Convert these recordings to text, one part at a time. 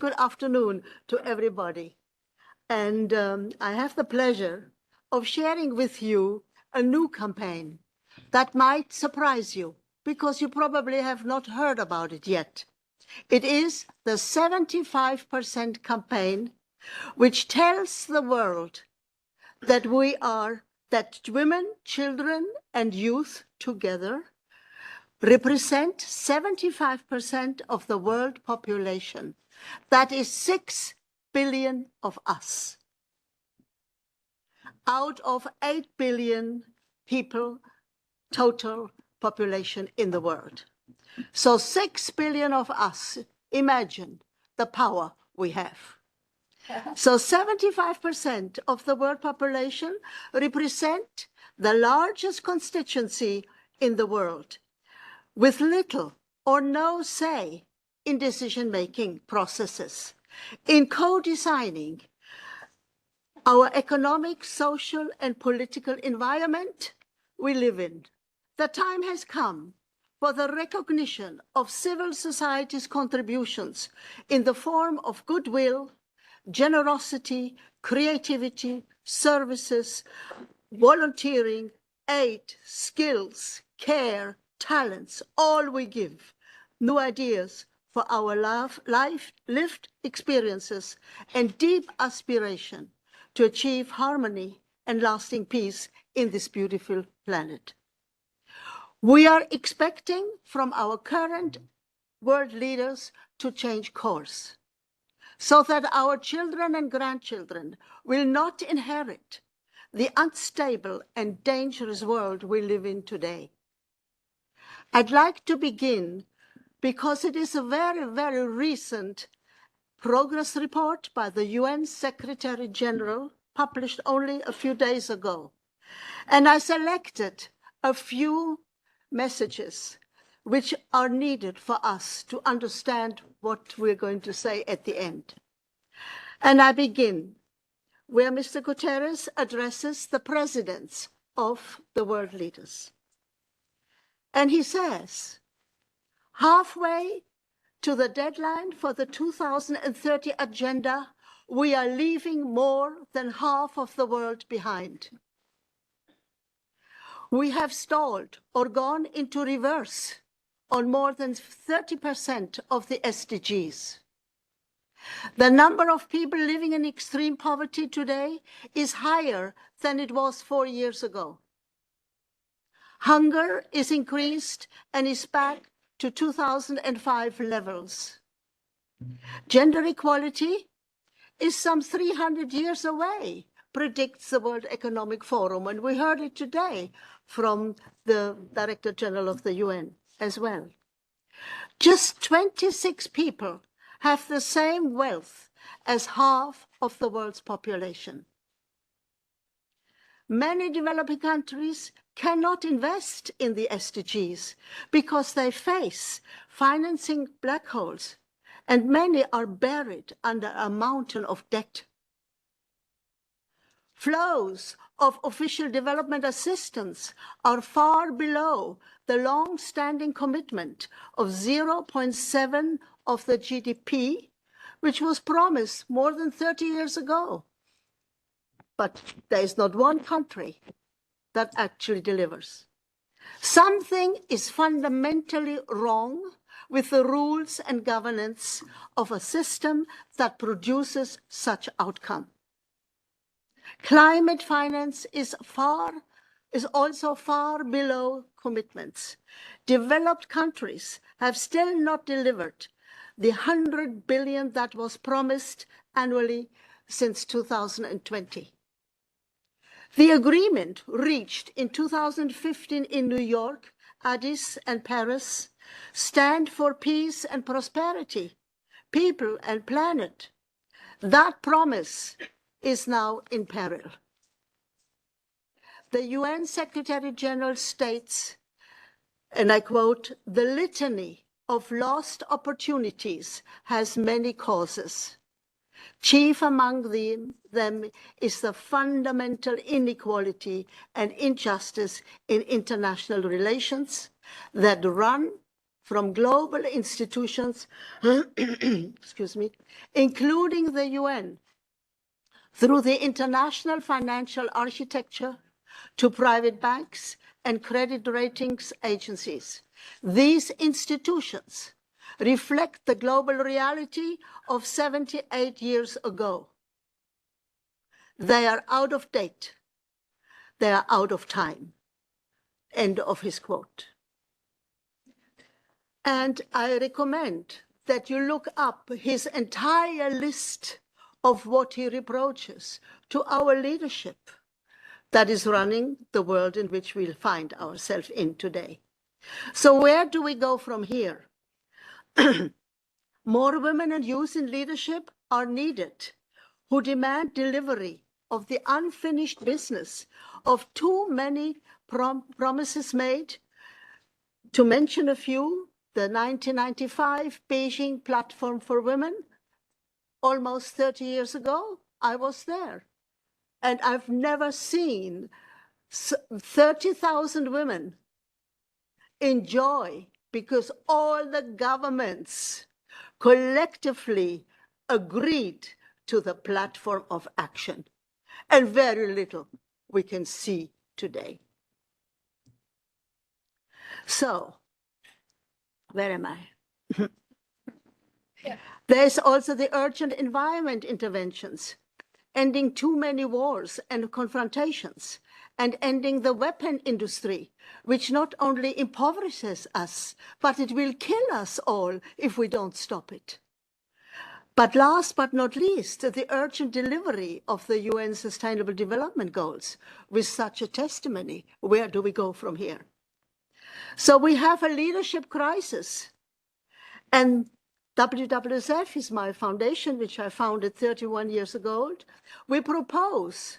good afternoon to everybody. And I have the pleasure of sharing with you a new campaign that might surprise you because you probably have not heard about it yet. It is the 75% campaign, which tells the world that that women, children, and youth together represent 75% of the world population. That is 6 billion of us out of 8 billion people total population in the world. So 6 billion of us, imagine the power we have. So 75% of the world population represent the largest constituency in the world, with little or no say in decision-making processes, in co-designing our economic, social, and political environment we live in. The time has come for the recognition of civil society's contributions in the form of goodwill, generosity, creativity, services, volunteering, aid, skills, care, talents, all we give, new ideas for our lived experiences and deep aspiration to achieve harmony and lasting peace in this beautiful planet. We are expecting from our current world leaders to change course so that our children and grandchildren will not inherit the unstable and dangerous world we live in today. I'd like to begin because it is a very, very recent progress report by the UN Secretary General, published only a few days ago. And I selected a few messages which are needed for us to understand what we're going to say at the end. And I begin where Mr. Guterres addresses the presidents of the world leaders. And he says, halfway to the deadline for the 2030 agenda, we are leaving more than half of the world behind. We have stalled or gone into reverse on more than 30% of the SDGs. The number of people living in extreme poverty today is higher than it was 4 years ago. Hunger is increased and is back to 2005 levels. Gender equality is some 300 years away, predicts the World Economic Forum, and we heard it today from the Director General of the UN as well. Just 26 people have the same wealth as half of the world's population. Many developing countries cannot invest in the SDGs because they face financing black holes, and many are buried under a mountain of debt. Flows of official development assistance are far below the long-standing commitment of 0.7 of the GDP, which was promised more than 30 years ago. But there is not one country that actually delivers. Something is fundamentally wrong with the rules and governance of a system that produces such outcome. Climate finance is also far below commitments. Developed countries have still not delivered the 100 billion that was promised annually since 2020. The agreement reached in 2015 in New York, Addis, and Paris stand for peace and prosperity, people and planet. That promise is now in peril. The UN Secretary General states, and I quote, "The litany of lost opportunities has many causes. Chief among them is the fundamental inequality and injustice in international relations that run from global institutions, excuse me, including the UN, through the international financial architecture to private banks and credit ratings agencies. These institutions reflect the global reality of 78 years ago. They are out of date. They are out of time. End of his quote. And I recommend that you look up his entire list of what he reproaches to our leadership that is running the world in which we find ourselves in today. So where do we go from here? More women and youth in leadership are needed who demand delivery of the unfinished business of too many promises made. To mention a few, the 1995 Beijing Platform for Women, almost 30 years ago, I was there. And I've never seen 30,000 women enjoy because all the governments collectively agreed to the platform of action. And very little we can see today. So, where am I? There's also the urgent environment interventions, ending too many wars and confrontations, and ending the weapon industry, which not only impoverishes us, but it will kill us all if we don't stop it. But last but not least, the urgent delivery of the UN Sustainable Development Goals. With such a testimony, where do we go from here? So we have a leadership crisis. And WWSF is my foundation, which I founded 31 years ago. We propose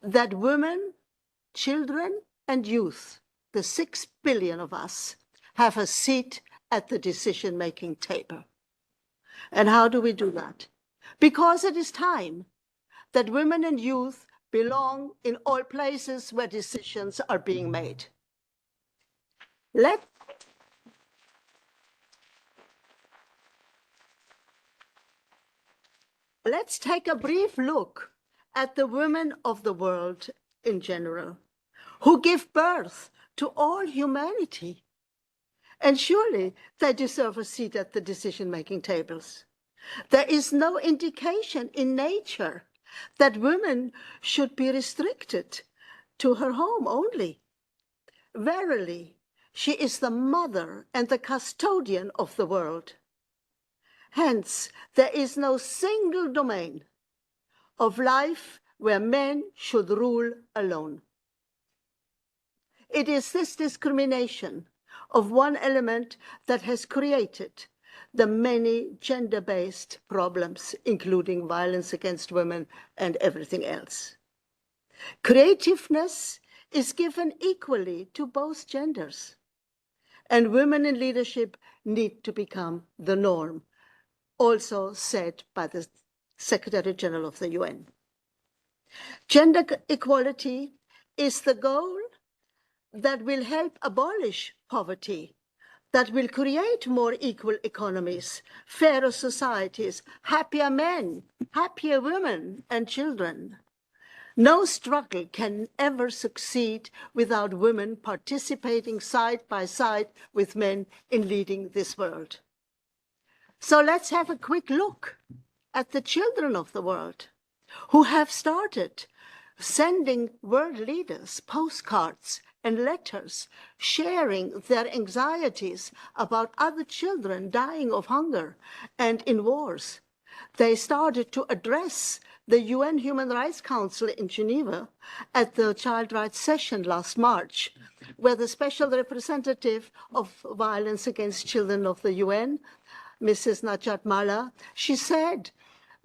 that women, children, and youth, the 6 billion of us, have a seat at the decision-making table. And how do we do that? Because it is time that women and youth belong in all places where decisions are being made. Let's take a brief look at the women of the world in general, who give birth to all humanity. And surely they deserve a seat at the decision-making tables. There is no indication in nature that women should be restricted to her home only. Verily, she is the mother and the custodian of the world. Hence, there is no single domain of life where men should rule alone. It is this discrimination of one element that has created the many gender-based problems, including violence against women and everything else. Creativeness is given equally to both genders, and women in leadership need to become the norm, also said by the Secretary General of the UN. Gender equality is the goal that will help abolish poverty, that will create more equal economies, fairer societies, happier men, happier women and children. No struggle can ever succeed without women participating side by side with men in leading this world. So let's have a quick look at the children of the world who have started sending world leaders postcards and letters sharing their anxieties about other children dying of hunger and in wars. They started to address the UN Human Rights Council in Geneva at the Child Rights Session last March, where the Special Representative of Violence Against Children of the UN, Mrs. Najat Mala, she said,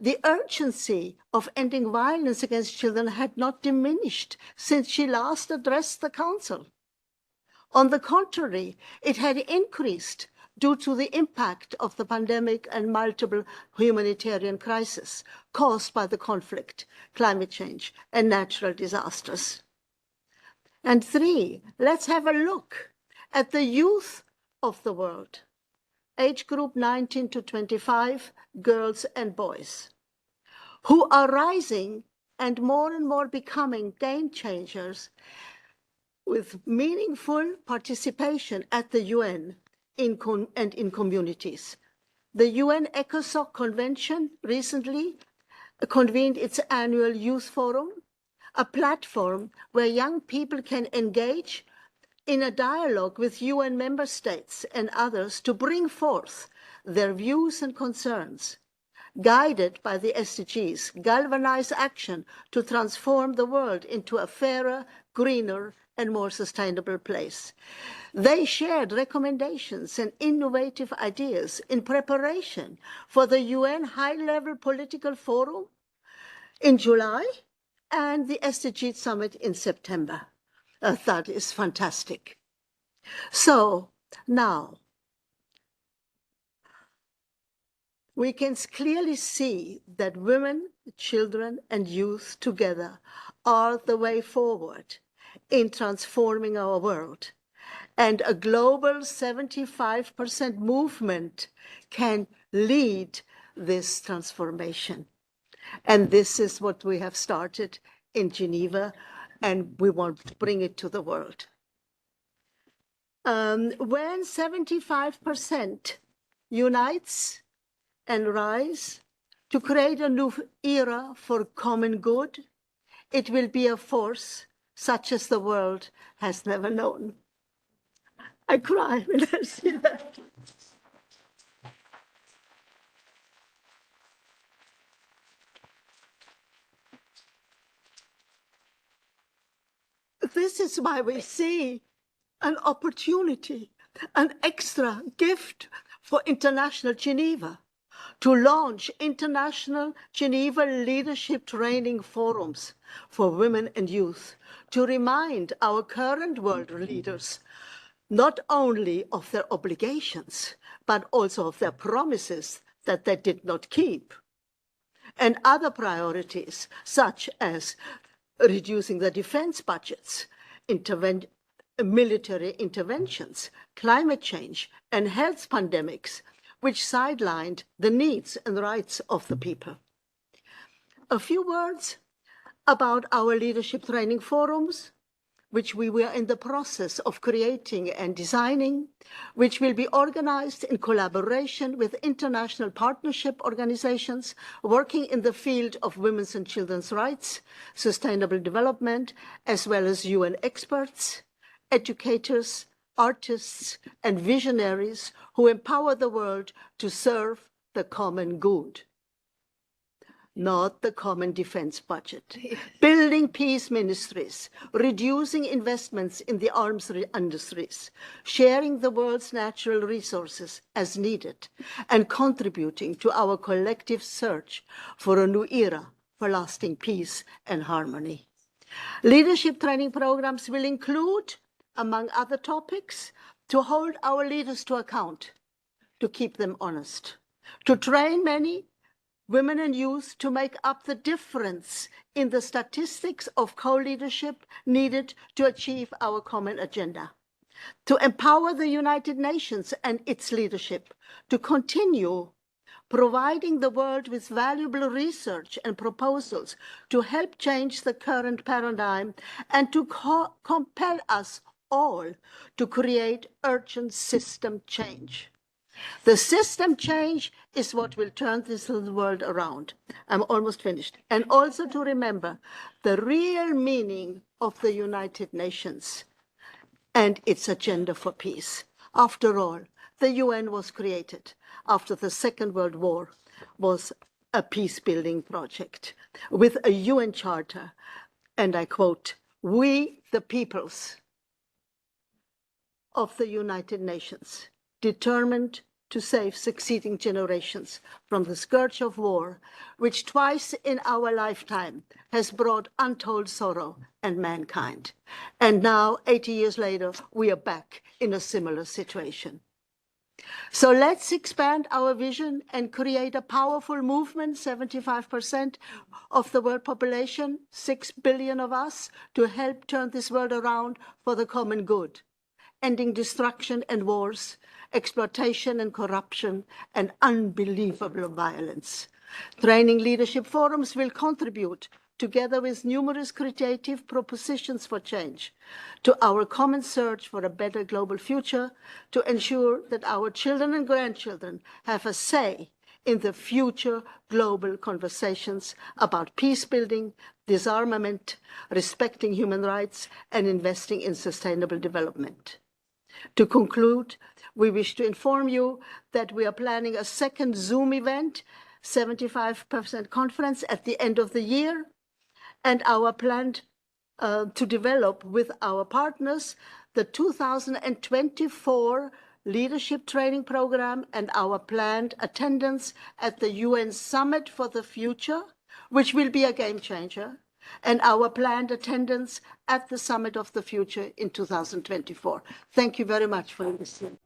the urgency of ending violence against children had not diminished since she last addressed the Council. On the contrary, it had increased due to the impact of the pandemic and multiple humanitarian crises caused by the conflict, climate change, and natural disasters. And 3, let's have a look at the youth of the world. age group 19 to 25, girls and boys, who are rising and more becoming game changers with meaningful participation at the UN and in communities. The UN ECOSOC Convention recently convened its annual Youth Forum, a platform where young people can engage in a dialogue with UN member states and others to bring forth their views and concerns, guided by the SDGs, galvanize action to transform the world into a fairer, greener, and more sustainable place. They shared recommendations and innovative ideas in preparation for the UN High-Level Political Forum in July and the SDG Summit in September. That is fantastic. So now, we can clearly see that women, children, and youth together are the way forward in transforming our world. And a global 75% movement can lead this transformation. And this is what we have started in Geneva, and we want to bring it to the world. When 75% unites and rise to create a new era for common good, it will be a force such as the world has never known. I cry when I see that. This is why we see an opportunity, an extra gift for International Geneva, to launch international Geneva leadership training forums for women and youth, to remind our current world leaders not only of their obligations, but also of their promises that they did not keep, and other priorities such as reducing the defense budgets, military interventions, climate change, and health pandemics, which sidelined the needs and rights of the people. A few words about our leadership training forums, which we were in the process of creating and designing, which will be organized in collaboration with international partnership organizations working in the field of women's and children's rights, sustainable development, as well as UN experts, educators, artists, and visionaries who empower the world to serve the common good, not the common defense budget. Building peace ministries, reducing investments in the arms industries, sharing the world's natural resources as needed, and contributing to our collective search for a new era for lasting peace and harmony. Leadership training programs will include, among other topics, to hold our leaders to account, to keep them honest, to train many women and youth to make up the difference in the statistics of co-leadership needed to achieve our common agenda, to empower the United Nations and its leadership to continue providing the world with valuable research and proposals to help change the current paradigm and to compel us all to create urgent system change. The system change is what will turn this world around. I'm almost finished. And also to remember the real meaning of the United Nations and its agenda for peace. After all, the UN was created after the Second World War, was a peace-building project with a UN charter, and I quote, "We, the peoples of the United Nations, determined to save succeeding generations from the scourge of war, which twice in our lifetime has brought untold sorrow and mankind." And now, 80 years later, we are back in a similar situation. So let's expand our vision and create a powerful movement, 75% of the world population, 6 billion of us, to help turn this world around for the common good. ending destruction and wars, exploitation and corruption, and unbelievable violence. Training leadership forums will contribute, together with numerous creative propositions for change, to our common search for a better global future, to ensure that our children and grandchildren have a say in the future global conversations about peace building, disarmament, respecting human rights, and investing in sustainable development. To conclude, we wish to inform you that we are planning a second Zoom event, 75% conference at the end of the year, and our plan to develop with our partners the 2024 leadership training program and our planned attendance at the UN Summit for the Future, which will be a game changer, and our planned attendance at the Summit of the Future in 2024. Thank you very much for listening.